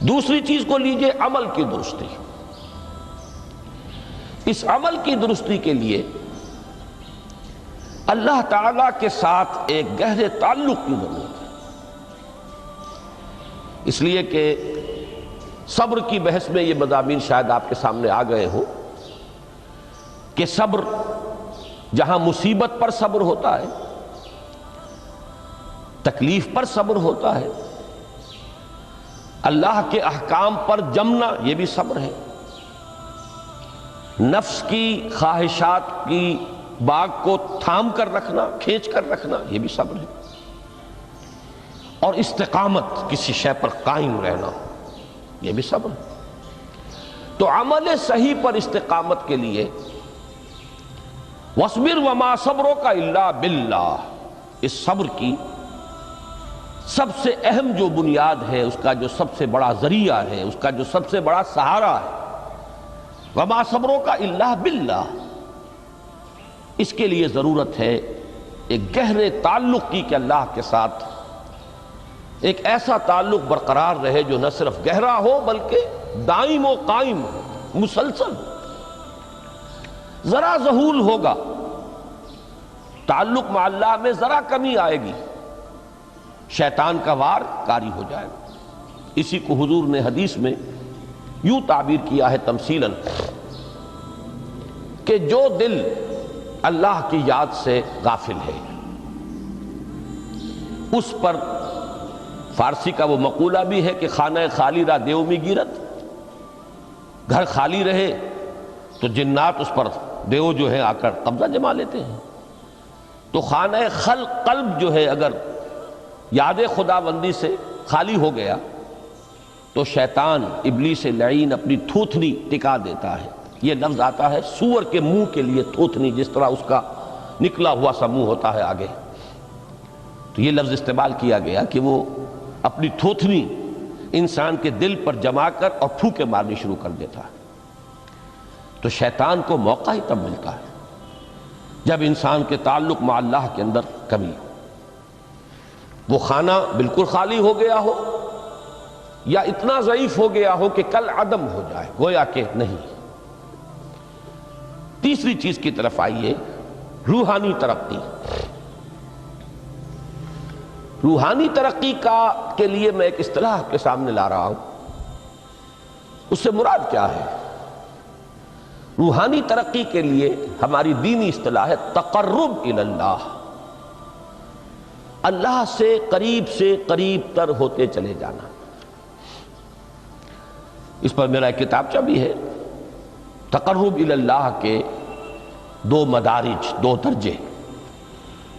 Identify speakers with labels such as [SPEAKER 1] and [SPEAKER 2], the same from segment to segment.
[SPEAKER 1] دوسری چیز کو لیجئے عمل کی درستی. اس عمل کی درستی کے لیے اللہ تعالیٰ کے ساتھ ایک گہرے تعلق کی ضرورت ہے. اس لیے کہ صبر کی بحث میں یہ مضامین شاید آپ کے سامنے آ گئے ہوں کہ صبر جہاں مصیبت پر صبر ہوتا ہے، تکلیف پر صبر ہوتا ہے، اللہ کے احکام پر جمنا یہ بھی صبر ہے، نفس کی خواہشات کی باغ کو تھام کر رکھنا، کھینچ کر رکھنا یہ بھی صبر ہے، اور استقامت کسی شے پر قائم رہنا یہ بھی صبر ہے. تو عمل صحیح پر استقامت کے لیے وَاصْبِرْ وَمَا صَبْرُكَ إِلَّا بِاللَّهِ، اس صبر کی سب سے اہم جو بنیاد ہے، اس کا جو سب سے بڑا ذریعہ ہے، اس کا جو سب سے بڑا سہارا ہے، وَمَا صَبْرُكَ إِلَّا بِاللَّهِ، اس کے لیے ضرورت ہے ایک گہرے تعلق کی کہ اللہ کے ساتھ ایک ایسا تعلق برقرار رہے جو نہ صرف گہرا ہو بلکہ دائم و قائم ہو، مسلسل ہو. ذرا ذہول ہوگا تعلق مع اللہ میں، ذرا کمی آئے گی، شیطان کا وار کاری ہو جائے گا. اسی کو حضور نے حدیث میں یوں تعبیر کیا ہے تمثیلاً کہ جو دل اللہ کی یاد سے غافل ہے اس پر، فارسی کا وہ مقولہ بھی ہے کہ خانہ خالی را دیو می گیرت، گھر خالی رہے تو جنات اس پر دیو جو ہے آ کر قبضہ جما لیتے ہیں. تو خانہ قلب جو ہے اگر یاد خدا بندی سے خالی ہو گیا تو شیطان ابلیس لعین اپنی تھوتنی ٹکا دیتا ہے. یہ لفظ آتا ہے سور کے منہ کے لیے تھوتنی، جس طرح اس کا نکلا ہوا سا منہ ہوتا ہے آگے، تو یہ لفظ استعمال کیا گیا کہ وہ اپنی تھوتنی انسان کے دل پر جما کر اور پھوکے مارنی شروع کر دیتا ہے. تو شیطان کو موقع ہی تب ملتا ہے جب انسان کے تعلق مع اللہ کے اندر کمی ہو، وہ خانہ بالکل خالی ہو گیا ہو یا اتنا ضعیف ہو گیا ہو کہ کل عدم ہو جائے، گویا کہ نہیں. تیسری چیز کی طرف آئیے، روحانی ترقی. روحانی ترقی کے لیے میں ایک اصطلاح کے سامنے لا رہا ہوں. اس سے مراد کیا ہے؟ روحانی ترقی کے لیے ہماری دینی اصطلاح ہے تقرب الی اللہ، اللہ سے قریب تر ہوتے چلے جانا. اس پر میرا ایک کتابچہ بھی ہے. تقرب الی اللہ کے دو مدارج، دو درجے،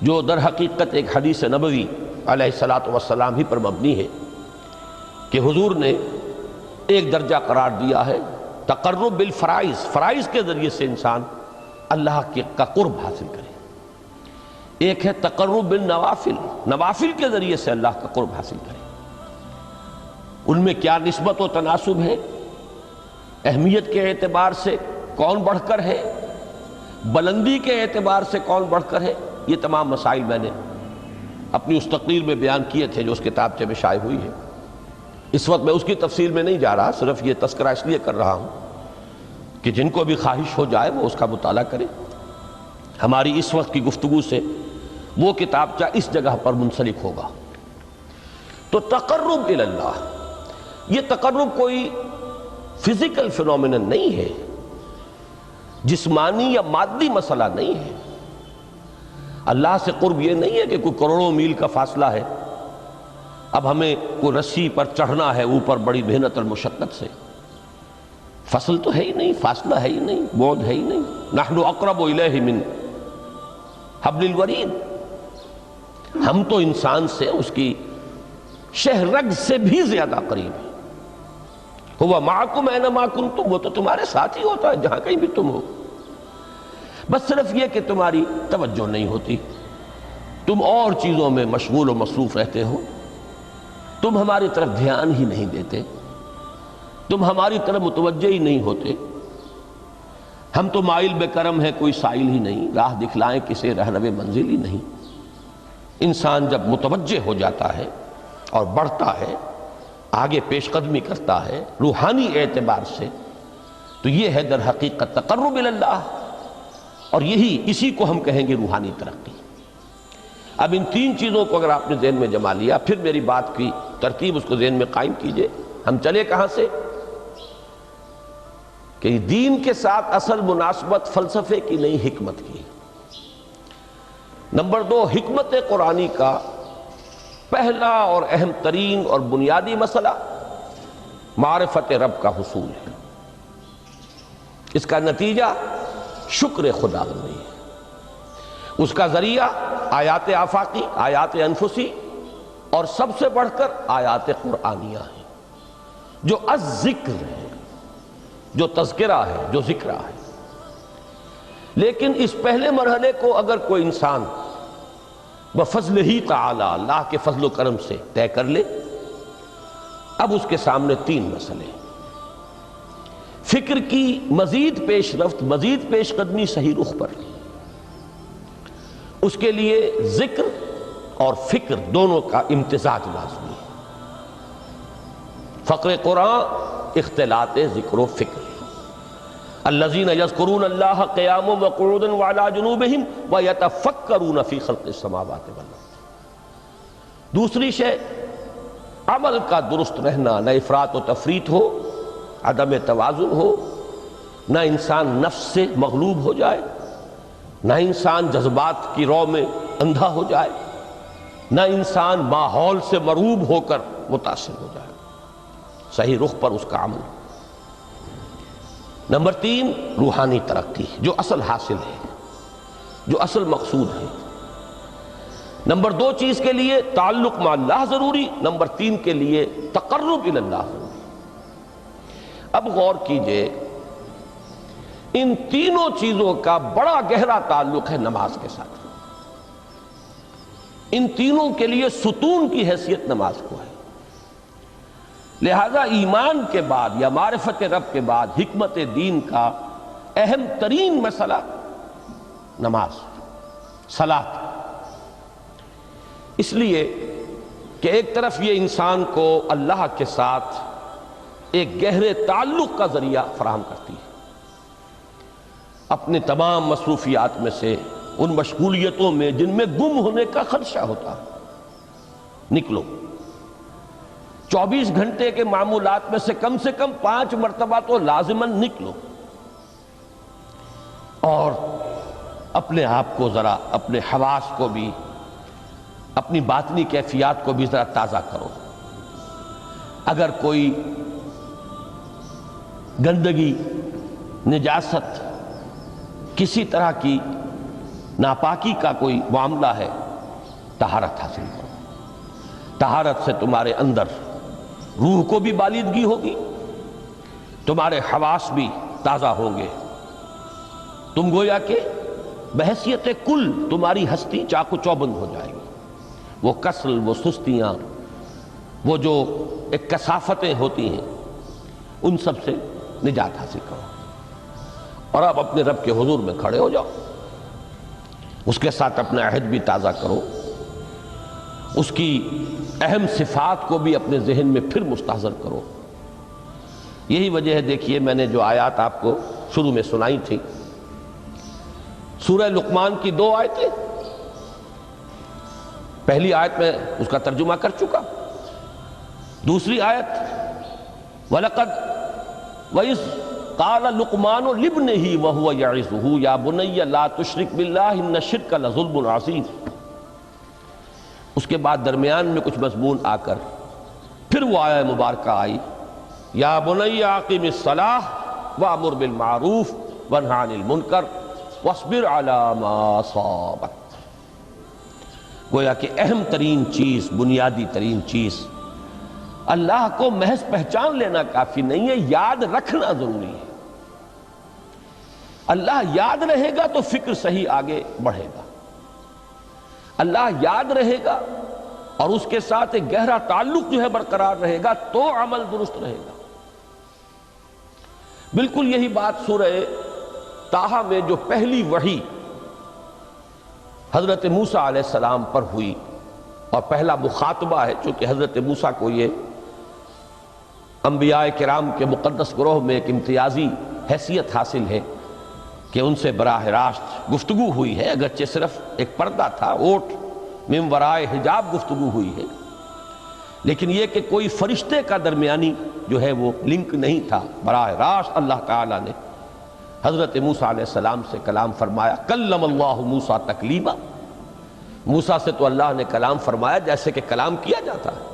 [SPEAKER 1] جو در حقیقت ایک حدیث نبوی علیہ الصلاۃ والسلام ہی پر مبنی ہے کہ حضور نے ایک درجہ قرار دیا ہے تقرب بالفرائض، فرائض کے ذریعے سے انسان اللہ کا قرب حاصل کرے. ایک ہے تقرب بالنوافل، نوافل کے ذریعے سے اللہ کا قرب حاصل کرے. ان میں کیا نسبت و تناسب ہے، اہمیت کے اعتبار سے کون بڑھ کر ہے، بلندی کے اعتبار سے کون بڑھ کر ہے، یہ تمام مسائل میں نے اپنی اس تقریر میں بیان کیے تھے جو اس کتابچے میں شائع ہوئی ہے. اس وقت میں اس کی تفصیل میں نہیں جا رہا، صرف یہ تذکرہ اس لیے کر رہا ہوں کہ جن کو بھی خواہش ہو جائے وہ اس کا مطالعہ کرے. ہماری اس وقت کی گفتگو سے وہ کتابچہ اس جگہ پر منسلک ہوگا. تو تقرب الی اللہ، یہ تقرب کوئی فزیکل فینومینن نہیں ہے، جسمانی یا مادی مسئلہ نہیں ہے. اللہ سے قرب یہ نہیں ہے کہ کوئی کروڑوں میل کا فاصلہ ہے، اب ہمیں کوئی رسی پر چڑھنا ہے اوپر بڑی محنت اور مشقت سے. فصل تو ہے ہی نہیں، فاصلہ ہے ہی نہیں، بعد ہے ہی نہیں. نحن اقرب الیہ من حبل الورید، ہم تو انسان سے اس کی شہرگ سے بھی زیادہ قریب ہیں. ہوا معکم اینما کنتم، وہ تو تمہارے ساتھ ہی ہوتا ہے جہاں کہیں بھی تم ہو. بس صرف یہ کہ تمہاری توجہ نہیں ہوتی، تم اور چیزوں میں مشغول و مصروف رہتے ہو، تم ہماری طرف دھیان ہی نہیں دیتے، تم ہماری طرف متوجہ ہی نہیں ہوتے. ہم تو مائل بے کرم ہے، کوئی سائل ہی نہیں، راہ دکھلائیں کسے رہنو منزل ہی نہیں. انسان جب متوجہ ہو جاتا ہے اور بڑھتا ہے آگے پیش قدمی کرتا ہے روحانی اعتبار سے، تو یہ ہے در حقیقت تقرب اللہ، اور اسی کو ہم کہیں گے روحانی ترقی۔ اب ان تین چیزوں کو اگر آپ نے ذہن میں جما لیا، پھر میری بات کی ترتیب اس کو ذہن میں قائم کیجئے۔ ہم چلے کہاں سے؟ کہ دین کے ساتھ اصل مناسبت فلسفے کی نہیں، حکمت کی۔ نمبر 2، حکمت قرآنی کا پہلا اور اہم ترین اور بنیادی مسئلہ معرفت رب کا حصول ہے۔ اس کا نتیجہ شکر خدا بندی ہے، اس کا ذریعہ آیات آفاقی، آیات انفسی، اور سب سے بڑھ کر آیات قرآنیہ ہیں، جو الذکر ہے، جو تذکرہ ہے، جو ذکرہ ہے۔ لیکن اس پہلے مرحلے کو اگر کوئی انسان بفضل ہی تعالی، اللہ کے فضل و کرم سے طے کر لے، اب اس کے سامنے تین مسئلے ہیں۔ فکر کی مزید پیش رفت، مزید پیش قدمی صحیح رخ پر، اس کے لیے ذکر اور فکر دونوں کا امتزاج لازمی ہے۔ فقر قرآن اختلاط ذکر و فکر۔ الذین یذکرون اللہ قیاما وقعودا وعلی جنوبہم ویتفکرون فی خلق السماوات والارض۔ دوسری شے عمل کا درست رہنا، نہ افراط و تفریط ہو، عدم توازن ہو، نہ انسان نفس سے مغلوب ہو جائے، نہ انسان جذبات کی رو میں اندھا ہو جائے، نہ انسان ماحول سے مرعوب ہو کر متاثر ہو جائے، صحیح رخ پر اس کا عمل۔ نمبر 3، روحانی ترقی، جو اصل حاصل ہے، جو اصل مقصود ہے۔ نمبر 2 چیز کے لیے تعلق مع اللہ ضروری، نمبر 3 کے لیے تقرب الی اللہ ضروری۔ اب غور کیجئے، ان تینوں چیزوں کا بڑا گہرا تعلق ہے نماز کے ساتھ۔ ان تینوں کے لیے ستون کی حیثیت نماز کو ہے۔ لہذا ایمان کے بعد یا معرفت رب کے بعد حکمت دین کا اہم ترین مسئلہ نماز، صلاۃ۔ اس لیے کہ ایک طرف یہ انسان کو اللہ کے ساتھ ایک گہرے تعلق کا ذریعہ فراہم کرتی ہے، اپنے تمام مصروفیات میں سے، ان مشغولیتوں میں جن میں گم ہونے کا خدشہ ہوتا ہے، نکلو۔ 24 گھنٹے کے معمولات میں سے کم 5 مرتبہ تو لازماً نکلو، اور اپنے آپ کو ذرا، اپنے حواس کو بھی، اپنی باطنی کیفیات کو بھی ذرا تازہ کرو۔ اگر کوئی گندگی، نجاست، کسی طرح کی ناپاکی کا کوئی معاملہ ہے، طہارت حاصل کرو۔ طہارت سے تمہارے اندر روح کو بھی بالیدگی ہوگی، تمہارے حواس بھی تازہ ہوں گے، تم گویا کہ بحیثیت کل تمہاری ہستی چاق و چوبند ہو جائے گی۔ وہ کسل، وہ سستیاں، وہ جو ایک کثافتیں ہوتی ہیں، ان سب سے نجات حاصل کرو، اور اب اپنے رب کے حضور میں کھڑے ہو جاؤ، اس کے ساتھ اپنا عہد بھی تازہ کرو، اس کی اہم صفات کو بھی اپنے ذہن میں پھر مستحضر کرو۔ یہی وجہ ہے، دیکھیے میں نے جو آیات آپ کو شروع میں سنائی تھی، سورہ لقمان کی 2 آیتیں، پہلی آیت میں اس کا ترجمہ کر چکا، دوسری آیت وَلَقَدْ وَإِذْ قَالَ لُقْمَانُ لِابْنِهِ وَهُوَ يَعِظُهُ يَا بُنَيَّ لَا تُشْرِكْ بِاللَّهِ إِنَّ الشِّرْكَ لَظُلْمٌ عَظِيمٌ۔ اس کے بعد درمیان میں کچھ مضمون آ کر پھر وہ آیہ مبارکہ آئی، یا بنی اقم الصلاۃ وامر بالمعروف وانہ عن المنکر واصبر علی ما اصابک۔ گویا کہ اہم ترین چیز، بنیادی ترین چیز، اللہ کو محض پہچان لینا کافی نہیں ہے، یاد رکھنا ضروری ہے۔ اللہ یاد رہے گا تو فکر صحیح آگے بڑھے گا، اللہ یاد رہے گا اور اس کے ساتھ ایک گہرا تعلق جو ہے برقرار رہے گا تو عمل درست رہے گا۔ بالکل یہی بات سورہ طٰہٰ میں جو پہلی وحی حضرت موسیٰ علیہ السلام پر ہوئی، اور پہلا مخاطبہ ہے، چونکہ حضرت موسیٰ کو یہ انبیاء کرام کے مقدس گروہ میں ایک امتیازی حیثیت حاصل ہے کہ ان سے براہ راست گفتگو ہوئی ہے، اگرچہ صرف ایک پردہ تھا، اوٹ من ورائے حجاب گفتگو ہوئی ہے، لیکن یہ کہ کوئی فرشتے کا درمیانی جو ہے وہ لنک نہیں تھا، براہ راست اللہ تعالیٰ نے حضرت موسیٰ علیہ السلام سے کلام فرمایا۔ کلم اللہ موسیٰ تکلیما، موسیٰ سے تو اللہ نے کلام فرمایا جیسے کہ کلام کیا جاتا ہے۔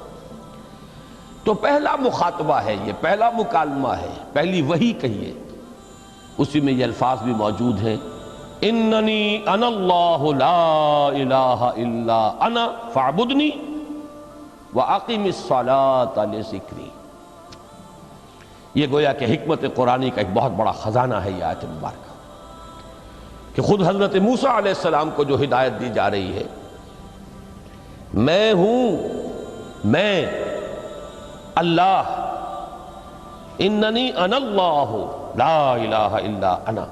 [SPEAKER 1] تو پہلا مخاطبہ ہے، یہ پہلا مکالمہ ہے، پہلی وحی کہیے، اسی میں یہ الفاظ بھی موجود ہیں، اننی انا اللہ لا الہ الا انا فاعبدنی واقم الصلاۃ لذکری۔ یہ گویا کہ حکمت قرآنی کا ایک بہت بڑا خزانہ ہے یہ آیت مبارکہ، کہ خود حضرت موسیٰ علیہ السلام کو جو ہدایت دی جا رہی ہے، میں ہوں، میں اللہ، اننی انا اللہ لا الہ الا انا،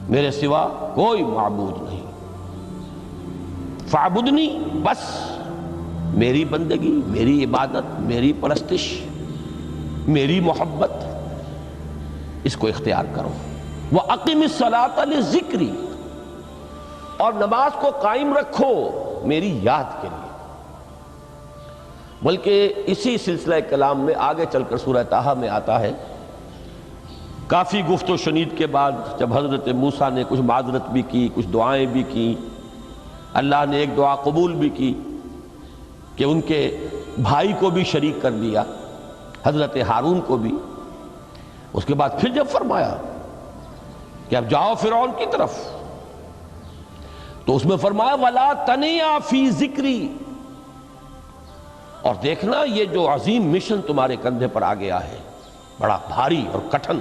[SPEAKER 1] میرے سوا کوئی معبود نہیں، فاعبدنی، بس میری بندگی، میری عبادت، میری پرستش، میری محبت، اس کو اختیار کرو۔ وَأَقِمِ الصَّلَاةَ لِذِكْرِي، اور نماز کو قائم رکھو میری یاد کے لیے۔ بلکہ اسی سلسلہ کلام میں آگے چل کر سورہ طٰہٰ میں آتا ہے، کافی گفت و شنید کے بعد جب حضرت موسیٰ نے کچھ معذرت بھی کی، کچھ دعائیں بھی کی، اللہ نے ایک دعا قبول بھی کی کہ ان کے بھائی کو بھی شریک کر دیا، حضرت ہارون کو بھی۔ اس کے بعد پھر جب فرمایا کہ اب جاؤ فرعون کی طرف، تو اس میں فرمایا وَلَا تَنِيَا فِي ذِكْرِي، اور دیکھنا یہ جو عظیم مشن تمہارے کندھے پر آ گیا ہے، بڑا بھاری اور کٹھن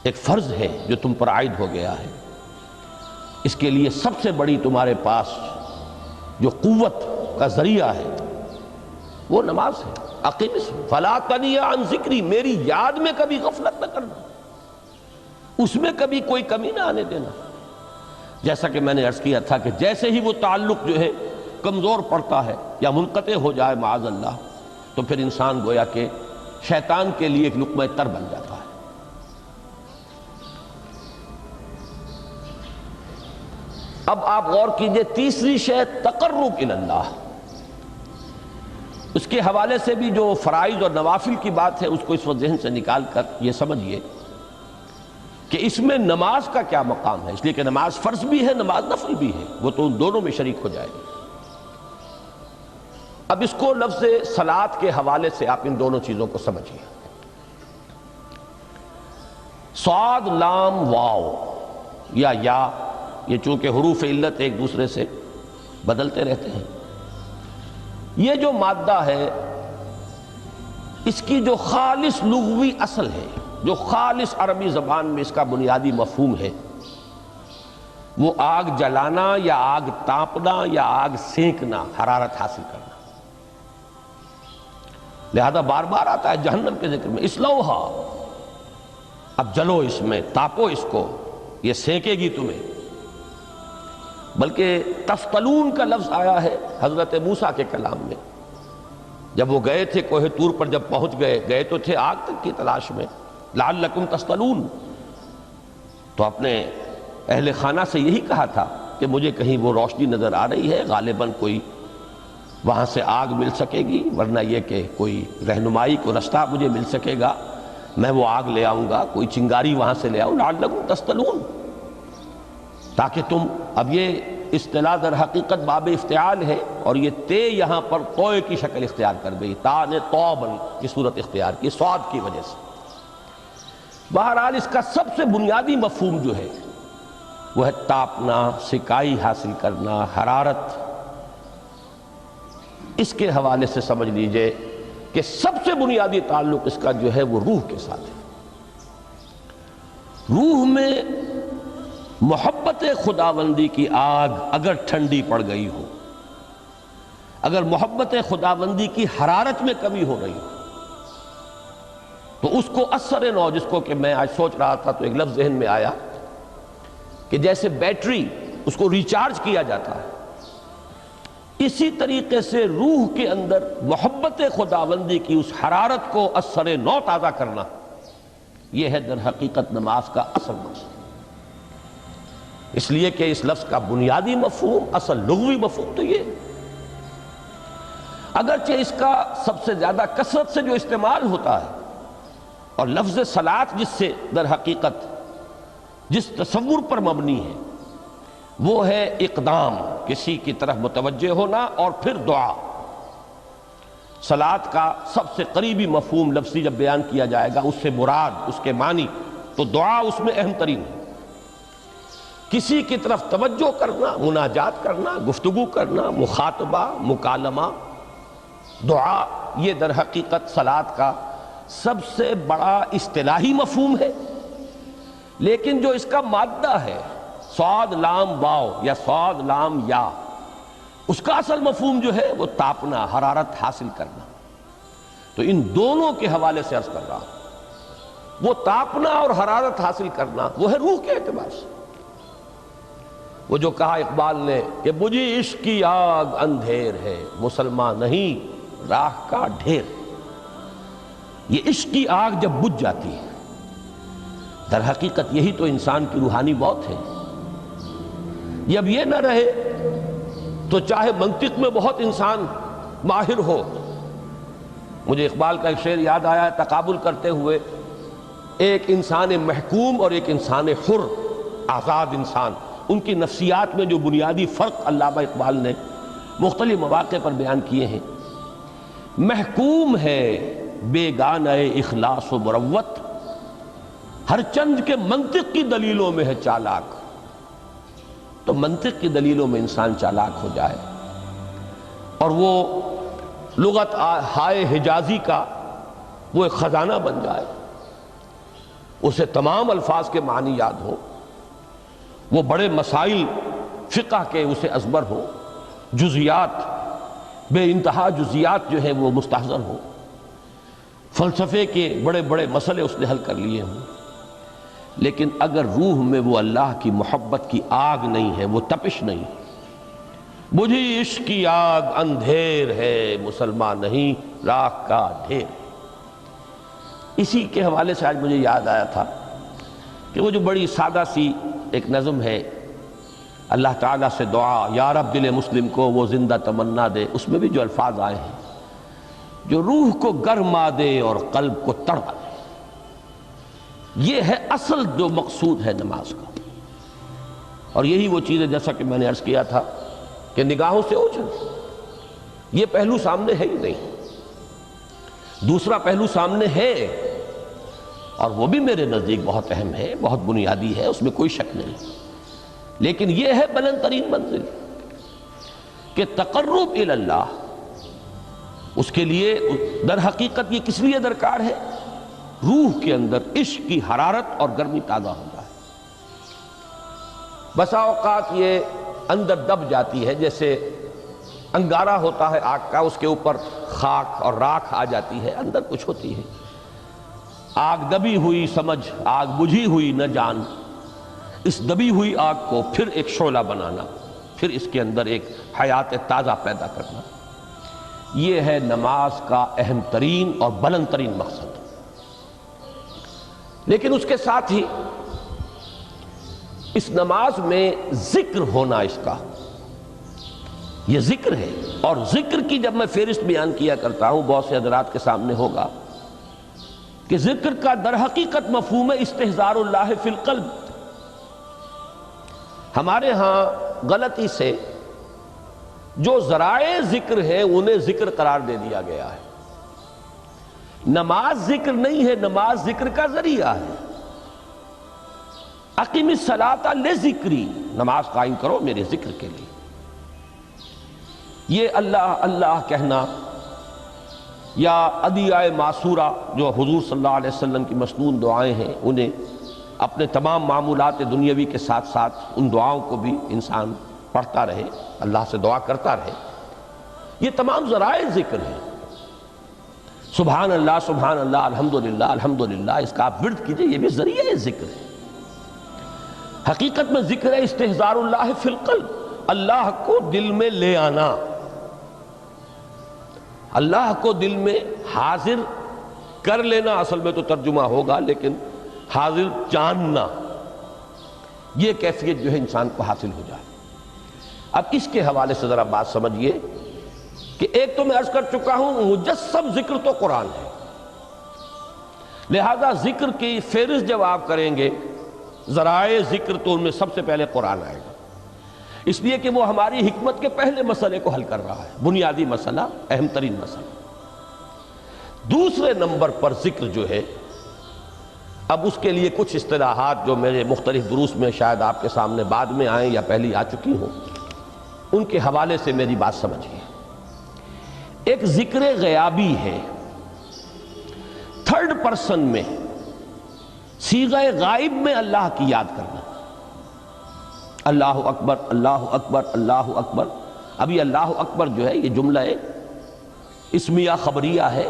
[SPEAKER 1] ایک فرض ہے جو تم پر عائد ہو گیا ہے، اس کے لیے سب سے بڑی تمہارے پاس جو قوت کا ذریعہ ہے وہ نماز ہے۔ اقیم فلا تنیا عن ذکری، میری یاد میں کبھی غفلت نہ کرنا، اس میں کبھی کوئی کمی نہ آنے دینا۔ جیسا کہ میں نے عرض کیا تھا کہ جیسے ہی وہ تعلق جو ہے کمزور پڑتا ہے یا منقطع ہو جائے معاذ اللہ، تو پھر انسان گویا کہ شیطان کے لیے ایک لقمہ تر بن جاتا ہے۔ اب آپ غور کیجئے، تیسری شے تقرب الی اللہ، اس کے حوالے سے بھی جو فرائض اور نوافل کی بات ہے اس کو اس وقت ذہن سے نکال کر یہ سمجھیے کہ اس میں نماز کا کیا مقام ہے، اس لیے کہ نماز فرض بھی ہے، نماز نفل بھی ہے، وہ تو ان دونوں میں شریک ہو جائے گی۔ اب اس کو لفظ صلاۃ کے حوالے سے آپ ان دونوں چیزوں کو سمجھیے۔ صاد لام واو یا یہ چونکہ حروف علت ایک دوسرے سے بدلتے رہتے ہیں، یہ جو مادہ ہے اس کی جو خالص لغوی اصل ہے، جو خالص عربی زبان میں اس کا بنیادی مفہوم ہے، وہ آگ جلانا یا آگ تاپنا یا آگ سینکنا، حرارت حاصل کرنا۔ لہذا بار بار آتا ہے جہنم کے ذکر میں، اسلوہا، اب جلو اس میں، تاپو اس کو، یہ سینکے گی تمہیں۔ بلکہ تفتلون کا لفظ آیا ہے حضرت موسیٰ کے کلام میں، جب وہ گئے تھے کوہ طور پر، جب پہنچ گئے تو تھے آگ تک کی تلاش میں، لعلکم تفتلون، تو اپنے اہل خانہ سے یہی کہا تھا کہ مجھے کہیں وہ روشنی نظر آ رہی ہے، غالباً کوئی وہاں سے آگ مل سکے گی، ورنہ یہ کہ کوئی رہنمائی کو رستہ مجھے مل سکے گا، میں وہ آگ لے آؤں گا، کوئی چنگاری وہاں سے لے آؤں، لعلکم تفتلون، تاکہ تم، اب یہ اصطلاح در حقیقت باب افتعال ہے، اور یہ تے یہاں پر توئے کی شکل اختیار کر گئی، تا نے توبن کی صورت اختیار کی صاد کی وجہ سے۔ بہرحال اس کا سب سے بنیادی مفہوم جو ہے وہ ہے تاپنا، سکائی حاصل کرنا، حرارت۔ اس کے حوالے سے سمجھ لیجئے کہ سب سے بنیادی تعلق اس کا جو ہے وہ روح کے ساتھ ہے۔ روح میں محبت خداوندی کی آگ اگر ٹھنڈی پڑ گئی ہو، اگر محبت خداوندی کی حرارت میں کمی ہو رہی ہو، تو اس کو اثر نو، جس کو کہ میں آج سوچ رہا تھا تو ایک لفظ ذہن میں آیا کہ جیسے بیٹری اس کو ریچارج کیا جاتا ہے، اسی طریقے سے روح کے اندر محبت خداوندی کی اس حرارت کو اثر نو تازہ کرنا، یہ ہے در حقیقت نماز کا اصل مقصد۔ اس لیے کہ اس لفظ کا بنیادی مفہوم، اصل لغوی مفہوم تو یہ ہے، اگرچہ اس کا سب سے زیادہ کثرت سے جو استعمال ہوتا ہے، اور لفظ صلاۃ جس سے در حقیقت جس تصور پر مبنی ہے وہ ہے اقدام، کسی کی طرف متوجہ ہونا اور پھر دعا۔ صلاۃ کا سب سے قریبی مفہوم لفظی جب بیان کیا جائے گا، اس سے مراد، اس کے معنی، تو دعا اس میں اہم ترین ہے۔ کسی کی طرف توجہ کرنا، مناجات کرنا، گفتگو کرنا، مخاطبہ، مکالمہ، دعا، یہ در حقیقت صلاۃ کا سب سے بڑا اصطلاحی مفہوم ہے۔ لیکن جو اس کا مادہ ہے، صاد لام واو یا صاد لام یا، اس کا اصل مفہوم جو ہے وہ تاپنا، حرارت حاصل کرنا۔ تو ان دونوں کے حوالے سے عرض کر رہا ہوں، وہ تاپنا اور حرارت حاصل کرنا وہ ہے روح کے اعتبار سے۔ وہ جو کہا اقبال نے کہ بجھی عشق کی آگ اندھیر ہے، مسلمان نہیں راہ کا ڈھیر۔ یہ عشق کی آگ جب بجھ جاتی ہے، در حقیقت یہی تو انسان کی روحانی موت ہے۔ جب یہ نہ رہے تو چاہے منطق میں بہت انسان ماہر ہو، مجھے اقبال کا ایک شعر یاد آیا ہے تقابل کرتے ہوئے، ایک انسان محکوم اور ایک انسان حر، آزاد انسان، ان کی نفسیات میں جو بنیادی فرق علامہ اقبال نے مختلف مواقع پر بیان کیے ہیں۔ محکوم ہے بیگانہ اخلاص و مروت، ہر چند کے منطق کی دلیلوں میں ہے چالاک۔ تو منطق کی دلیلوں میں انسان چالاک ہو جائے اور وہ لغت ہائے حجازی کا وہ ایک خزانہ بن جائے، اسے تمام الفاظ کے معنی یاد ہو، وہ بڑے مسائل فقہ کے اسے ازبر ہو، جزیات، بے انتہا جزیات جو ہیں وہ مستحضر ہو، فلسفے کے بڑے بڑے مسئلے اس نے حل کر لیے ہوں، لیکن اگر روح میں وہ اللہ کی محبت کی آگ نہیں ہے، وہ تپش نہیں، بجھی عشق کی آگ اندھیر ہے، مسلمان نہیں راکھ کا ڈھیر۔ اسی کے حوالے سے آج مجھے یاد آیا تھا کہ وہ جو بڑی سادہ سی ایک نظم ہے، اللہ تعالیٰ سے دعا یا رب دل مسلم کو وہ زندہ تمنا دے، اس میں بھی جو الفاظ آئے ہیں جو روح کو گرما دے اور قلب کو تڑپا دے، یہ ہے اصل جو مقصود ہے نماز کا۔ اور یہی وہ چیز ہے جیسا کہ میں نے عرض کیا تھا کہ نگاہوں سے اوجھل، یہ پہلو سامنے ہے ہی نہیں، دوسرا پہلو سامنے ہے اور وہ بھی میرے نزدیک بہت اہم ہے، بہت بنیادی ہے، اس میں کوئی شک نہیں، لیکن یہ ہے بلند ترین منزل کہ تقرب الی اللہ، اس کے لیے در حقیقت یہ کس لیے درکار ہے؟ روح کے اندر عشق کی حرارت اور گرمی تازہ ہو جائے۔ بسا اوقات یہ اندر دب جاتی ہے، جیسے انگارہ ہوتا ہے آگ کا، اس کے اوپر خاک اور راکھ آ جاتی ہے، اندر کچھ ہوتی ہے، آگ دبی ہوئی سمجھ، آگ بجھی ہوئی نہ جان، اس دبی ہوئی آگ کو پھر ایک شعلہ بنانا، پھر اس کے اندر ایک حیات تازہ پیدا کرنا، یہ ہے نماز کا اہم ترین اور بلند ترین مقصد۔ لیکن اس کے ساتھ ہی اس نماز میں ذکر ہونا، اس کا یہ ذکر ہے، اور ذکر کی جب میں فہرست بیان کیا کرتا ہوں بہت سے حضرات کے سامنے ہوگا کہ ذکر کا در حقیقت مفہوم ہے استحضار اللہ فی القلب۔ ہمارے ہاں غلطی سے جو ذرائع ذکر ہیں انہیں ذکر قرار دے دیا گیا ہے۔ نماز ذکر نہیں ہے، نماز ذکر کا ذریعہ ہے۔ اقیم الصلاۃ لذکری، نماز قائم کرو میرے ذکر کے لیے۔ یہ اللہ اللہ کہنا یا ادعیہ معصورہ جو حضور صلی اللہ علیہ وسلم کی مسنون دعائیں ہیں، انہیں اپنے تمام معمولات دنیاوی کے ساتھ ساتھ ان دعاؤں کو بھی انسان پڑھتا رہے، اللہ سے دعا کرتا رہے، یہ تمام ذرائع ذکر ہیں۔ سبحان اللہ الحمدللہ الحمدللہ، اس کا آپ ورد کیجئے، یہ بھی ذریعہ ذکر ہے۔ حقیقت میں ذکر ہے استحضار اللہ فی القلب، اللہ کو دل میں لے آنا، اللہ کو دل میں حاضر کر لینا اصل میں تو ترجمہ ہوگا، لیکن حاضر جاننا، یہ کیفیت جو ہے انسان کو حاصل ہو جائے۔ اب اس کے حوالے سے ذرا بات سمجھیے کہ ایک تو میں عرض کر چکا ہوں مجسم ذکر تو قرآن ہے، لہذا ذکر کی فہرست جب آپ کریں گے ذرائع ذکر تو ان میں سب سے پہلے قرآن آئے گا، اس لیے کہ وہ ہماری حکمت کے پہلے مسئلے کو حل کر رہا ہے، بنیادی مسئلہ، اہم ترین مسئلہ۔ دوسرے نمبر پر ذکر جو ہے، اب اس کے لیے کچھ اصطلاحات جو میرے مختلف دروس میں شاید آپ کے سامنے بعد میں آئیں یا پہلی آ چکی ہوں، ان کے حوالے سے میری بات سمجھیے۔ ایک ذکر غیابی ہے، تھرڈ پرسن میں صیغہ غائب میں اللہ کی یاد کرنا، اللہ اکبر اللہ اکبر اللہ اکبر۔ ابھی اللہ اکبر جو ہے یہ جملہ اسمیہ خبریہ ہے،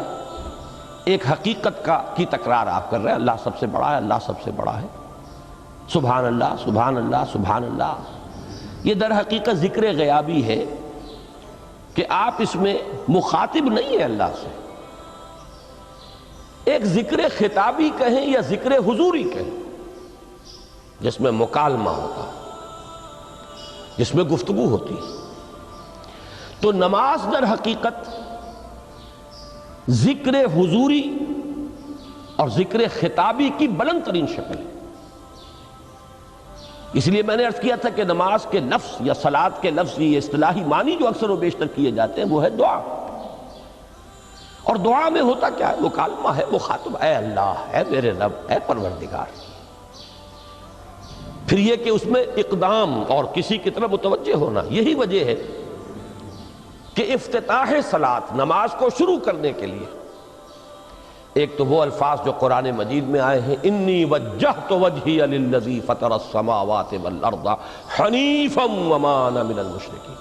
[SPEAKER 1] ایک حقیقت کی تکرار آپ کر رہے ہیں، اللہ سب سے بڑا ہے، اللہ سب سے بڑا ہے، سبحان اللہ سبحان اللہ سبحان اللہ۔ یہ در حقیقت ذکر غیابی ہے کہ آپ اس میں مخاطب نہیں ہے اللہ سے، ایک ذکر خطابی کہیں یا ذکر حضوری کہیں، جس میں مکالمہ ہوتا، جس میں گفتگو ہوتی۔ تو نماز در حقیقت ذکر حضوری اور ذکر خطابی کی بلند ترین شکل ہے۔ اس لیے میں نے عرض کیا تھا کہ نماز کے لفظ یا صلاۃ کے لفظ، یہ اصطلاحی معنی جو اکثر و بیشتر کیے جاتے ہیں، وہ ہے دعا، اور دعا میں ہوتا کیا ہے؟ مکالمہ ہے، مخاطب، اے اللہ، اے میرے رب، اے پروردگار۔ پھر یہ کہ اس میں اقدام اور کسی کی طرف متوجہ ہونا، یہی وجہ ہے کہ افتتاح صلاۃ، نماز کو شروع کرنے کے لیے، ایک تو وہ الفاظ جو قرآن مجید میں آئے ہیں، انی وجہت وجہی للذی فطر السماوات والارض حنیفا وما انا من المشرکین،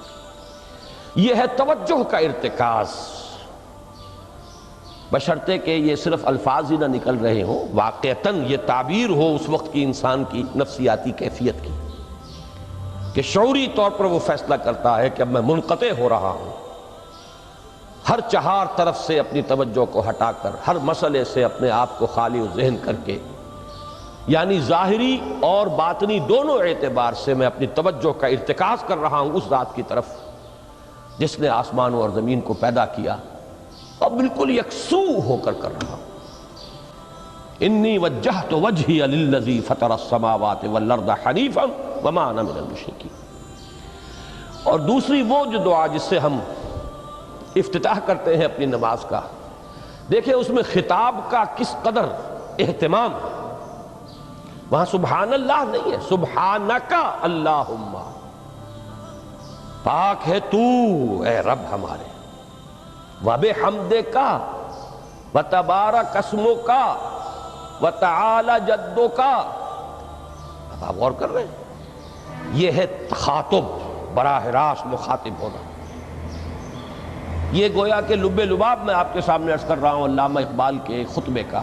[SPEAKER 1] یہ ہے توجہ کا ارتکاز، بشرطے کہ یہ صرف الفاظ ہی نہ نکل رہے ہوں، واقعتاً یہ تعبیر ہو اس وقت کی انسان کی نفسیاتی کیفیت کی، کہ شعوری طور پر وہ فیصلہ کرتا ہے کہ اب میں منقطع ہو رہا ہوں، ہر چہار طرف سے اپنی توجہ کو ہٹا کر، ہر مسئلے سے اپنے آپ کو خالی و ذہن کر کے، یعنی ظاہری اور باطنی دونوں اعتبار سے میں اپنی توجہ کا ارتکاز کر رہا ہوں اس ذات کی طرف جس نے آسمانوں اور زمین کو پیدا کیا، اور بالکل یکسو ہو کر رہا ہوں۔ انی وجہت وجہی للذی فطر السماوات والارض حنیفا وما انا من المشرکین۔ اور دوسری وہ جو دعا جس سے ہم افتتاح کرتے ہیں اپنی نماز کا، دیکھیں اس میں خطاب کا کس قدر اہتمام ہے، وہاں سبحان اللہ نہیں ہے، سبحانک اللہم، پاک ہے تو اے رب ہمارے، وبحمدک وتبارک اسمک وتعالی جدک۔ اب آپ غور کر رہے ہیں، یہ ہے تخاطب، براہ راست مخاطب ہونا۔ یہ گویا کہ لب لباب میں آپ کے سامنے عرض کر رہا ہوں علامہ اقبال کے خطبے کا،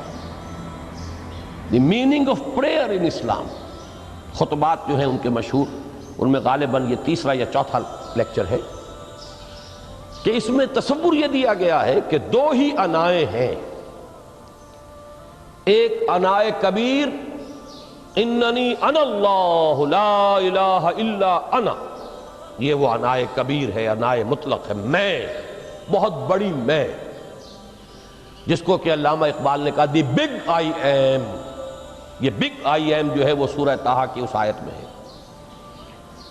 [SPEAKER 1] دی میننگ آف پریئر ان اسلام۔ خطبات جو ہیں ان کے مشہور، ان میں غالباً یہ تیسرا یا چوتھا لیکچر ہے، کہ اس میں تصور یہ دیا گیا ہے کہ دو ہی انائیں ہیں، ایک انائے کبیر اننی انا اللہ لا الہ الا انا، یہ وہ انائے کبیر ہے، انائے مطلق ہے، میں، بہت بڑی میں، جس کو کہ علامہ اقبال نے کہا دی بگ آئی ایم۔ یہ بگ آئی ایم جو ہے وہ سورہ طٰہٰ کی اس آیت میں ہے،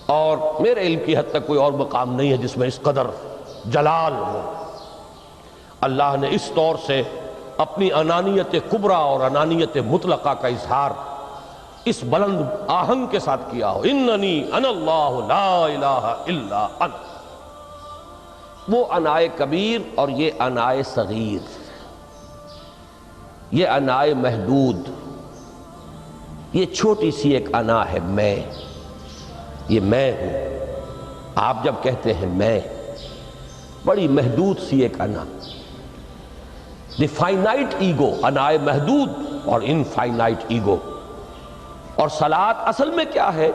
[SPEAKER 1] اور میرے علم کی حد تک کوئی اور مقام نہیں ہے جس میں اس قدر جلال ہو۔ اللہ نے اس طور سے اپنی انانیت کبریٰ اور انانیت مطلقہ کا اظہار اس بلند آہنگ کے ساتھ کیا ہو، اننی انا اللہ لا الہ الا انا۔ وہ انائے کبیر اور یہ انائے صغیر، یہ انائے محدود، یہ چھوٹی سی ایک انا ہے، میں، یہ میں ہوں۔ آپ جب کہتے ہیں میں، بڑی محدود سی ایک انا، دی فائنائٹ ایگو، انائے محدود اور انفائنائٹ ایگو۔ اور صلاۃ اصل میں کیا ہے؟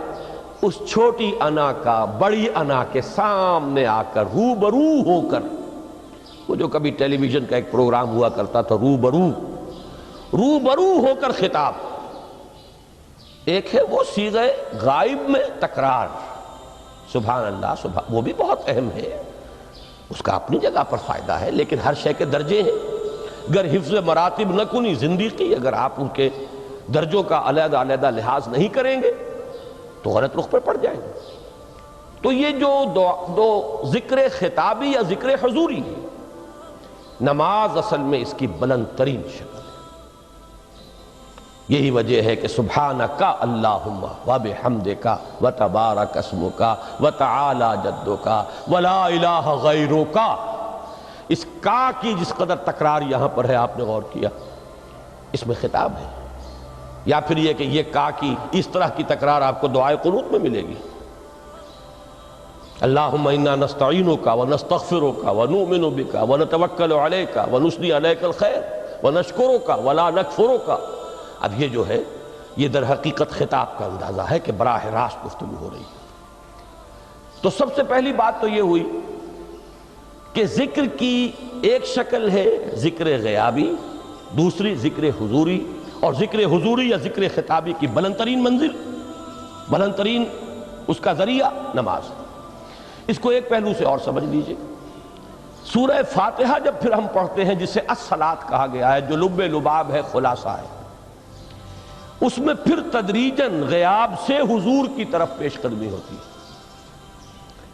[SPEAKER 1] اس چھوٹی انا کا بڑی انا کے سامنے آ کر روبرو ہو کر وہ جو کبھی ٹیلی ویژن کا ایک پروگرام ہوا کرتا تھا، روبرو ہو کر خطاب. ایک ہے وہ صیغہ غائب میں تکرار، سبحان اللہ، وہ بھی بہت اہم ہے، اس کا اپنی جگہ پر فائدہ ہے، لیکن ہر شے کے درجے ہیں. اگر حفظ مراتب نہ کنی زندگی، اگر آپ ان کے درجوں کا علیحدہ علیحدہ لحاظ نہیں کریں گے تو غلط رخ پر پڑ جائیں گے. تو یہ جو دو ذکر خطابی یا ذکر حضوری ہے، نماز اصل میں اس کی بلند ترین شکل ہے. یہی وجہ ہے کہ سبحانک اللہم وبحمدک وتبارک اسمک وتعالی جدک ولا الہ غیرک. اس کا کی جس قدر تکرار یہاں پر ہے، آپ نے غور کیا، اس میں خطاب ہے. یا پھر یہ کہ یہ کا کی اس طرح کی تکرار آپ کو دعائے قنوت میں ملے گی. اللہم انا نستعینک ونستغفرک ونؤمن بک ونتوکل علیک ونثنی علیک الخیر ونشکرک ولا نکفرک. اب یہ جو ہے یہ در حقیقت خطاب کا اندازہ ہے کہ براہ راست گفتگو ہو رہی ہے. تو سب سے پہلی بات تو یہ ہوئی کہ ذکر کی ایک شکل ہے ذکر غیابی، دوسری ذکر حضوری، اور ذکر حضوری یا ذکر خطابی کی بلند ترین منزل، بلند ترین اس کا ذریعہ نماز. اس کو ایک پہلو سے اور سمجھ لیجئے. سورہ فاتحہ جب پھر ہم پڑھتے ہیں، جسے الصلاۃ کہا گیا ہے، جو لب لباب ہے، خلاصہ ہے، اس میں پھر تدریجاً غیاب سے حضور کی طرف پیش قدمی ہوتی ہے.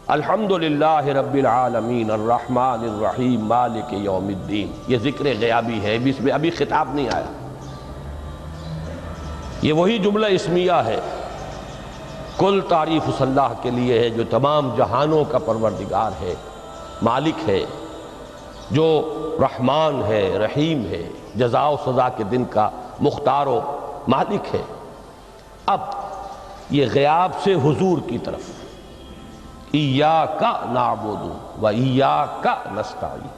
[SPEAKER 1] الحمدللہ رب العالمین الرحمن الرحیم مالک یوم الدین، یہ ذکر غیابی ہے، اس میں ابھی خطاب نہیں آیا. یہ وہی جملہ اسمیہ ہے، کل تعریف اس اللہ کے لیے ہے جو تمام جہانوں کا پروردگار ہے، مالک ہے، جو رحمان ہے، رحیم ہے، جزا و سزا کے دن کا مختار و مالک ہے. اب یہ غیاب سے حضور کی طرف، ایاک نعبد و ایاک نستعین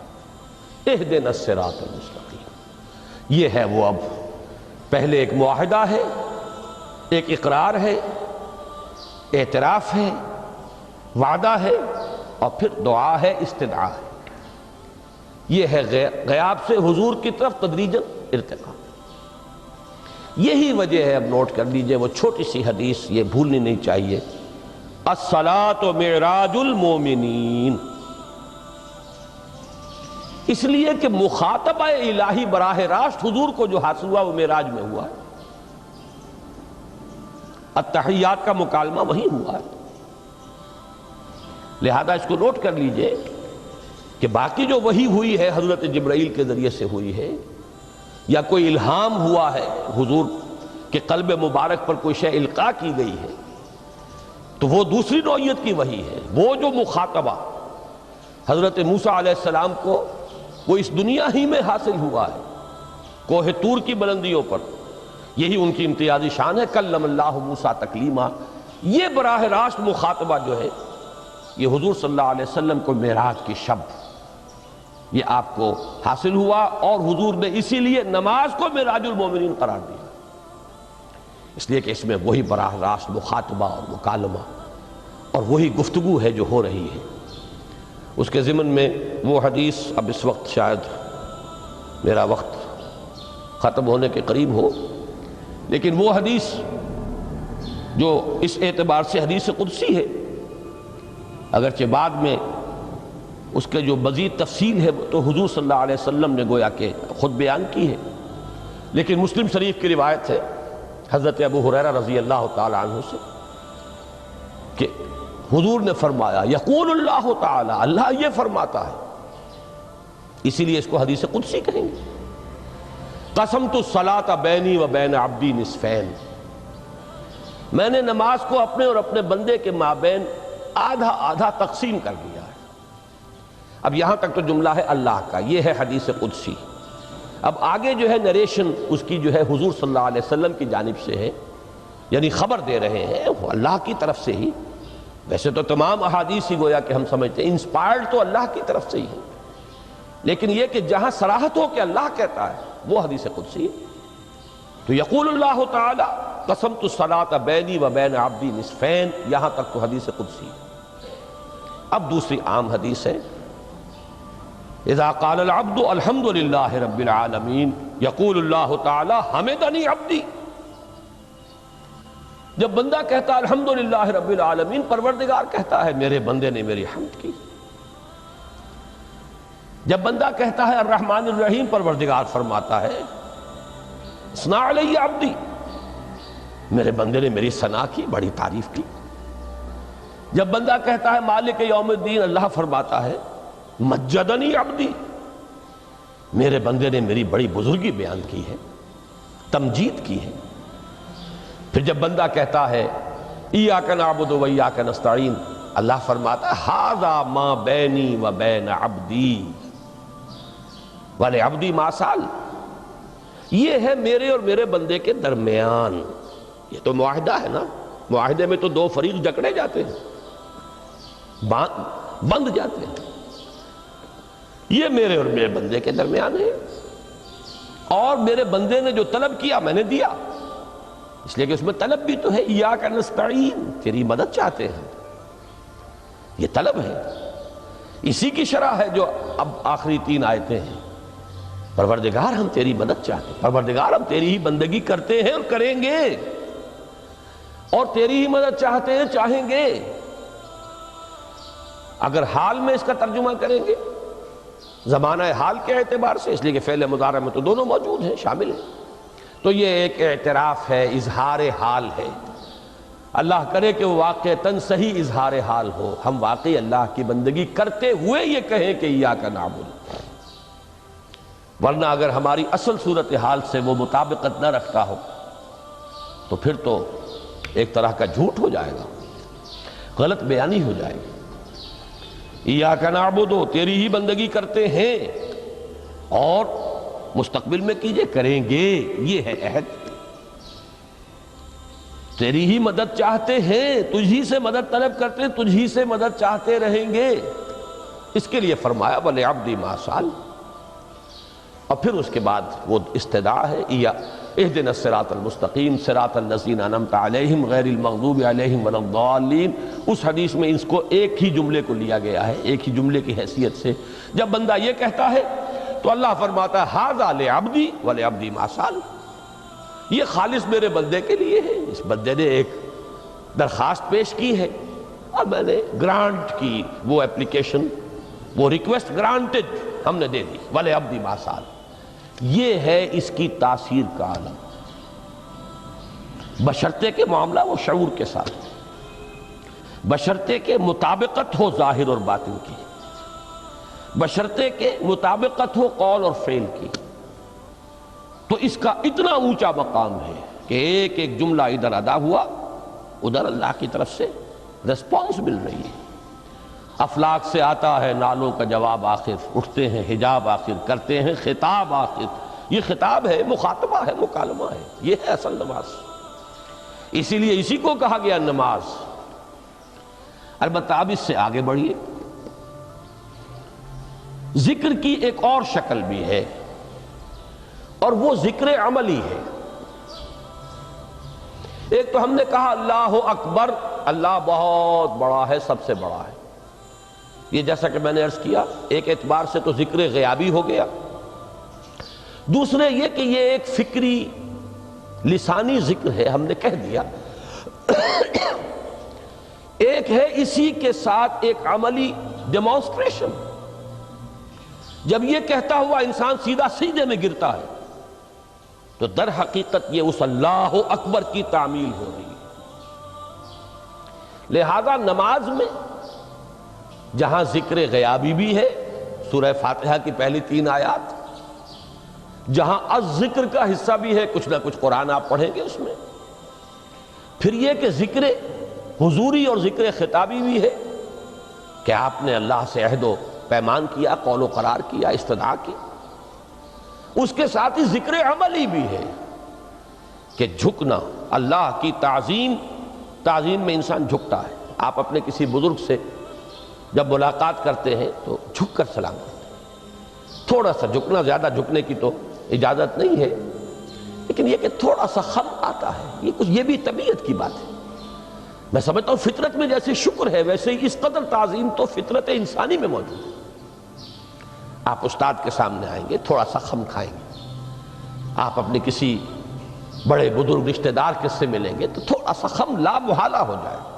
[SPEAKER 1] اہدنا الصراط المستقیم، یہ ہے وہ. اب پہلے ایک معاہدہ ہے، ایک اقرار ہے، اعتراف ہے، وعدہ ہے، اور پھر دعا ہے، استدعا ہے. یہ ہے غیاب سے حضور کی طرف تدریجاً ارتقاء. یہی وجہ ہے، اب نوٹ کر لیجئے، وہ چھوٹی سی حدیث یہ بھولنی نہیں چاہیے، الصلاۃ معراج المومنین. اس لیے کہ مخاطبہ الہی براہ راست حضور کو جو حاصل ہوا وہ معراج میں ہوا ہے. التحیات کا مکالمہ وہی ہوا ہے. لہذا اس کو نوٹ کر لیجئے کہ باقی جو وحی ہوئی ہے حضرت جبرائیل کے ذریعے سے ہوئی ہے، یا کوئی الہام ہوا ہے حضور کے قلب مبارک پر کوئی شے القاء کی گئی ہے، تو وہ دوسری نوعیت کی وحی ہے. وہ جو مخاطبہ حضرت موسیٰ علیہ السلام کو وہ اس دنیا ہی میں حاصل ہوا ہے، کوہ طور کی بلندیوں پر، یہی ان کی امتیازی شان ہے، کلم اللہ موسیٰ تکلیما. یہ براہ راست مخاطبہ جو ہے یہ حضور صلی اللہ علیہ وسلم کو معراج کی شب یہ آپ کو حاصل ہوا، اور حضور نے اسی لیے نماز کو معراج المومنین قرار دیا، اس لیے کہ اس میں وہی براہ راست مخاطبہ اور مکالمہ اور وہی گفتگو ہے جو ہو رہی ہے. اس کے ضمن میں وہ حدیث، اب اس وقت شاید میرا وقت ختم ہونے کے قریب ہو، لیکن وہ حدیث جو اس اعتبار سے حدیث قدسی ہے، اگرچہ بعد میں اس کے جو مزید تفصیل ہے تو حضور صلی اللہ علیہ وسلم نے گویا کہ خود بیان کی ہے، لیکن مسلم شریف کی روایت ہے حضرت ابو ہریرہ رضی اللہ تعالی عنہ سے کہ حضور نے فرمایا، یقول اللہ تعالی، اللہ یہ فرماتا ہے، اسی لیے اس کو حدیث قدسی کہیں گے. قسمت الصلاۃ بینی و بین عبدی نصفین، میں نے نماز کو اپنے اور اپنے بندے کے مابین آدھا آدھا تقسیم کر دیا ہے. اب یہاں تک تو جملہ ہے اللہ کا، یہ ہے حدیث قدسی. اب آگے جو ہے نریشن اس کی جو ہے حضور صلی اللہ علیہ وسلم کی جانب سے ہے، یعنی خبر دے رہے ہیں وہ اللہ کی طرف سے ہی. ویسے تو تمام احادیث ہی گویا کہ ہم سمجھتے ہیں انسپائرڈ تو اللہ کی طرف سے ہی ہے، لیکن یہ کہ جہاں صراحت ہو کہ اللہ کہتا ہے وہ حدیث قدسی ہے. تو یقول اللہ تعالی قسمت الصلاۃ بینی و بین عبدی نصفین، یہاں تک تو حدیث قدسی ہے. اب دوسری عام حدیث ہے اذا قال العبد الحمد للہ رب العالمین یقول اللہ تعالی حمدنی عبدی، جب بندہ کہتا ہے الحمدللہ رب العالمین، پروردگار کہتا ہے میرے بندے نے میری حمد کی۔ جب بندہ کہتا ہے الرحمن الرحیم، پروردگار فرماتا ہے ثنا علی عبدی، میرے بندے نے میری ثنا کی، بڑی تعریف کی۔ جب بندہ کہتا ہے مالک یوم الدین، اللہ فرماتا ہے مجدنی عبدی، میرے بندے نے میری بڑی بزرگی بیان کی ہے، تمجید کی ہے۔ پھر جب بندہ کہتا ہے ایاک نعبد و ایاک نستعین، اللہ فرماتا ہے ھذا ما بینی و بین عبدی ولعبدی ما سأل، یہ ہے میرے اور میرے بندے کے درمیان۔ یہ تو معاہدہ ہے نا، معاہدے میں تو دو فریق جکڑے جاتے ہیں، بند جاتے ہیں، یہ میرے اور میرے بندے کے درمیان ہے، اور میرے بندے نے جو طلب کیا میں نے دیا، اس لیے کہ اس میں طلب بھی تو ہے، ایاک نستعین، تیری مدد چاہتے ہیں، یہ طلب ہے۔ اسی کی شرح ہے جو اب آخری 3 آیتیں ہیں، پروردگار ہم تیری مدد چاہتے ہیں، پروردگار ہم تیری ہی بندگی کرتے ہیں اور کریں گے، اور تیری ہی مدد چاہتے ہیں، چاہیں گے۔ اگر حال میں اس کا ترجمہ کریں گے زمانہ حال کے اعتبار سے، اس لیے کہ فعل مضارع میں تو دونوں موجود ہیں، شامل ہیں، تو یہ ایک اعتراف ہے، اظہار حال ہے۔ اللہ کرے کہ وہ واقعتاً صحیح اظہار حال ہو، ہم واقعی اللہ کی بندگی کرتے ہوئے یہ کہیں کہ ایاک نعبد، ورنہ اگر ہماری اصل صورتحال سے وہ مطابقت نہ رکھتا ہو تو پھر تو ایک طرح کا جھوٹ ہو جائے گا، غلط بیانی ہو جائے گی۔ ایاک نعبد، تیری ہی بندگی کرتے ہیں، اور مستقبل میں کیجئے، کریں گے، یہ ہے عہد۔ تیری ہی مدد چاہتے ہیں، تجھی سے مدد طلب کرتے ہیں، تجھی سے مدد چاہتے رہیں گے، اس کے لیے فرمایا وَلِعَبْدِ مَا سَأَلَ۔ اور پھر اس کے بعد وہ استدعا ہے اهدنا الصراط المستقیم صراط الذین انعمت علیہم غیر المغضوب علیہم ولا الضالین۔ اس حدیث میں اس کو ایک ہی جملے کو لیا گیا ہے، ایک ہی جملے کی حیثیت سے۔ جب بندہ یہ کہتا ہے تو اللہ فرماتا ہے ھذا لعبدی ولعبدی ما سأل، یہ خالص میرے بندے کے لیے ہے، اس بندے نے ایک درخواست پیش کی ہے اور میں نے گرانٹ کی، وہ اپلیکیشن، وہ ریکویسٹ گرانٹڈ ہم نے دے دی، ولعبدی ما سأل۔ یہ ہے اس کی تاثیر کا عالم، بشرطے کے معاملہ وہ شعور کے ساتھ، بشرطے کے مطابقت ہو ظاہر اور باطن کی، بشرطے کے مطابقت ہو قول اور فعل کی، تو اس کا اتنا اونچا مقام ہے کہ ایک ایک جملہ ادھر ادا ہوا، ادھر اللہ کی طرف سے ریسپانس مل رہی ہے۔ افلاک سے آتا ہے نالوں کا جواب آخر، اٹھتے ہیں حجاب آخر، کرتے ہیں خطاب آخر، یہ خطاب ہے، مخاطبہ ہے، مکالمہ ہے، یہ ہے اصل نماز۔ اسی لیے اسی کو کہا گیا نماز۔ البتہ اب اس سے آگے بڑھیے، ذکر کی ایک اور شکل بھی ہے، اور وہ ذکر عملی ہے۔ ایک تو ہم نے کہا اللہ اکبر، اللہ بہت بڑا ہے، سب سے بڑا ہے، یہ جیسا کہ میں نے عرض کیا ایک اعتبار سے تو ذکر غیابی ہو گیا۔ دوسرے یہ کہ یہ ایک فکری لسانی ذکر ہے، ہم نے کہہ دیا۔ ایک ہے اسی کے ساتھ ایک عملی ڈیمانسٹریشن، جب یہ کہتا ہوا انسان سیدھا سجدے میں گرتا ہے تو در حقیقت یہ اس اللہ اکبر کی تعمیل ہو رہی ہے۔ لہذا نماز میں جہاں ذکر غیابی بھی ہے، سورہ فاتحہ کی پہلی 3 آیات، جہاں الذکر کا حصہ بھی ہے، کچھ نہ کچھ قرآن آپ پڑھیں گے اس میں، پھر یہ کہ ذکر حضوری اور ذکر خطابی بھی ہے کہ آپ نے اللہ سے عہد و پیمان کیا، قول و قرار کیا، استدعا کی۔ اس کے ساتھ ہی ذکر عملی بھی ہے کہ جھکنا، اللہ کی تعظیم میں انسان جھکتا ہے۔ آپ اپنے کسی بزرگ سے جب ملاقات کرتے ہیں تو جھک کر سلام کرتے ہیں، تھوڑا سا جھکنا، زیادہ جھکنے کی تو اجازت نہیں ہے، لیکن یہ کہ تھوڑا سا خم آتا ہے، یہ بھی طبیعت کی بات ہے۔ میں سمجھتا ہوں فطرت میں جیسے شکر ہے ویسے ہی اس قدر تعظیم تو فطرت انسانی میں موجود ہے۔ آپ استاد کے سامنے آئیں گے، تھوڑا سا خم کھائیں گے، آپ اپنے کسی بڑے بزرگ رشتہ دار کے سے ملیں گے تو تھوڑا سا خم لا محالہ ہو جائے گا۔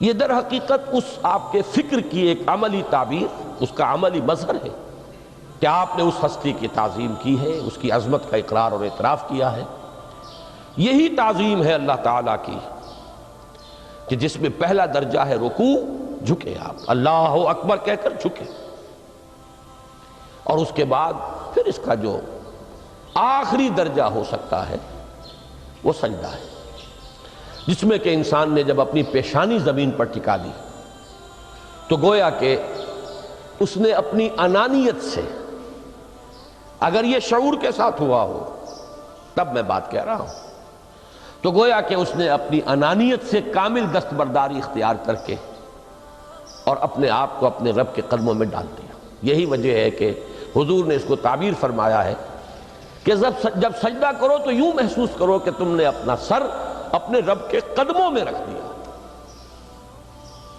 [SPEAKER 1] یہ در حقیقت اس آپ کے فکر کی ایک عملی تعبیر، اس کا عملی مظہر ہے کہ آپ نے اس ہستی کی تعظیم کی ہے، اس کی عظمت کا اقرار اور اعتراف کیا ہے۔ یہی تعظیم ہے اللہ تعالیٰ کی کہ جس میں پہلا درجہ ہے رکوع، جھکے آپ، اللہ اکبر کہہ کر جھکے، اور اس کے بعد پھر اس کا جو آخری درجہ ہو سکتا ہے وہ سجدہ ہے، جس میں کہ انسان نے جب اپنی پیشانی زمین پر ٹکا دی تو گویا کہ اس نے اپنی انانیت سے، اگر یہ شعور کے ساتھ ہوا ہو تب میں بات کہہ رہا ہوں، تو گویا کہ اس نے اپنی انانیت سے کامل دستبرداری اختیار کر کے اور اپنے آپ کو اپنے رب کے قدموں میں ڈال دیا۔ یہی وجہ ہے کہ حضور نے اس کو تعبیر فرمایا ہے کہ جب سجدہ کرو تو یوں محسوس کرو کہ تم نے اپنا سر اپنے رب کے قدموں میں رکھ دیا۔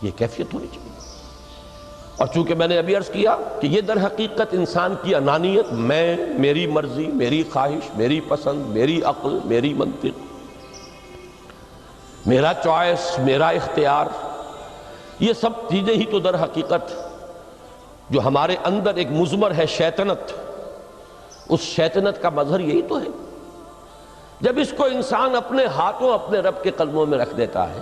[SPEAKER 1] یہ کیفیت ہونی چاہیے۔ اور چونکہ میں نے ابھی عرض کیا کہ یہ در حقیقت انسان کی انانیت، میں، میری مرضی، میری خواہش، میری پسند، میری عقل، میری منطق، میرا چوائس، میرا اختیار، یہ سب چیزیں ہی تو در حقیقت جو ہمارے اندر ایک مضمر ہے شیطنت، اس شیطنت کا مظہر یہی تو ہے۔ جب اس کو انسان اپنے ہاتھوں اپنے رب کے قدموں میں رکھ دیتا ہے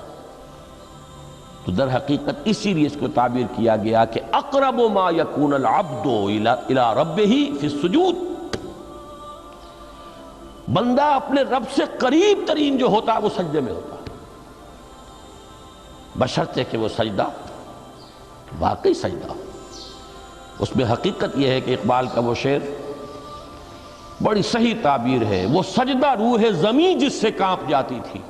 [SPEAKER 1] تو در حقیقت اسی لیے اس کو تعبیر کیا گیا کہ اقرب ما یکون العبد الی ربہ فی السجود، بندہ اپنے رب سے قریب ترین جو ہوتا ہے وہ سجدے میں ہوتا ہے، بشرطے کہ وہ سجدہ واقعی سجدہ ہو۔ اس میں حقیقت یہ ہے کہ اقبال کا وہ شعر بڑی صحیح تعبیر ہے، وہ سجدہ روح زمین جس سے کانپ جاتی تھی،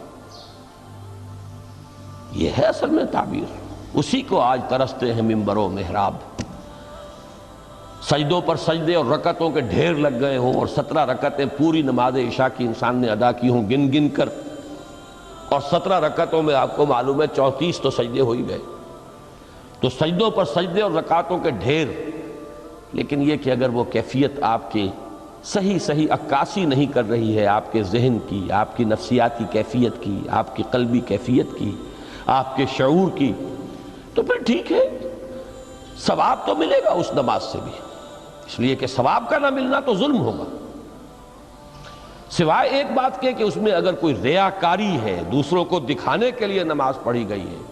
[SPEAKER 1] یہ ہے اصل میں تعبیر۔ اسی کو آج ترستے ہیں ممبر و محراب، سجدوں پر سجدے اور رکعتوں کے ڈھیر لگ گئے ہوں، اور 17 رکعتیں پوری نماز عشاء کی انسان نے ادا کی ہوں گن گن کر، اور 17 رکعتوں میں آپ کو معلوم ہے 34 تو سجدے ہو ہی گئے، تو سجدوں پر سجدے اور رکعتوں کے ڈھیر، لیکن یہ کہ اگر وہ کیفیت آپ کی صحیح عکاسی نہیں کر رہی ہے آپ کے ذہن کی، آپ کی نفسیاتی کیفیت کی، آپ کی قلبی کیفیت کی، آپ کے شعور کی، تو پھر ٹھیک ہے، ثواب تو ملے گا اس نماز سے بھی، اس لیے کہ ثواب کا نہ ملنا تو ظلم ہوگا، سوائے ایک بات کے کہ اس میں اگر کوئی ریاکاری ہے، دوسروں کو دکھانے کے لیے نماز پڑھی گئی ہے،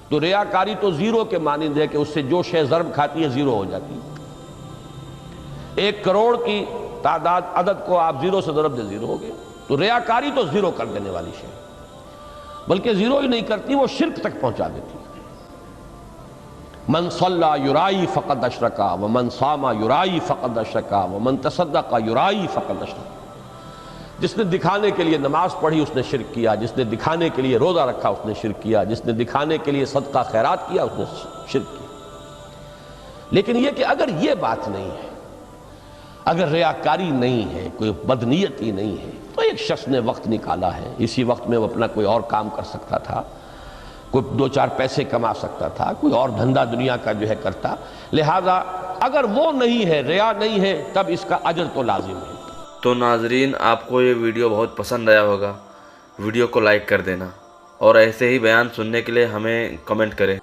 [SPEAKER 1] تو ریاکاری تو زیرو کے مانند ہے کہ اس سے جو شے ضرب کھاتی ہے زیرو ہو جاتی ہے۔ 1 کروڑ کی تعداد عدد کو آپ زیرو سے ضرب دے زیرو ہو گئے، تو ریاکاری تو زیرو کر دینے والی شے، بلکہ زیرو ہی نہیں کرتی، وہ شرک تک پہنچا دیتی۔ من صلی یرائی فقد اشرکا ومن صام یرائی فقد اشرکا ومن تصدق یرائی فقد اشرکا، جس نے دکھانے کے لیے نماز پڑھی اس نے شرک کیا، جس نے دکھانے کے لیے روزہ رکھا اس نے شرک کیا، جس نے دکھانے کے لیے صدقہ خیرات کیا اس نے شرک کیا۔ لیکن یہ کہ اگر یہ بات نہیں ہے، اگر ریاکاری نہیں ہے، کوئی بدنیتی نہیں ہے، تو ایک شخص نے وقت نکالا ہے، اسی وقت میں وہ اپنا کوئی اور کام کر سکتا تھا، کوئی 2-4 پیسے کما سکتا تھا، کوئی اور دھندا دنیا کا جو ہے کرتا، لہذا اگر وہ نہیں ہے، ریا نہیں ہے، تب اس کا اجر تو لازم ہے۔
[SPEAKER 2] تو ناظرین، آپ کو یہ ویڈیو بہت پسند آیا ہوگا، ویڈیو کو لائک کر دینا، اور ایسے ہی بیان سننے کے لیے ہمیں کمنٹ کریں۔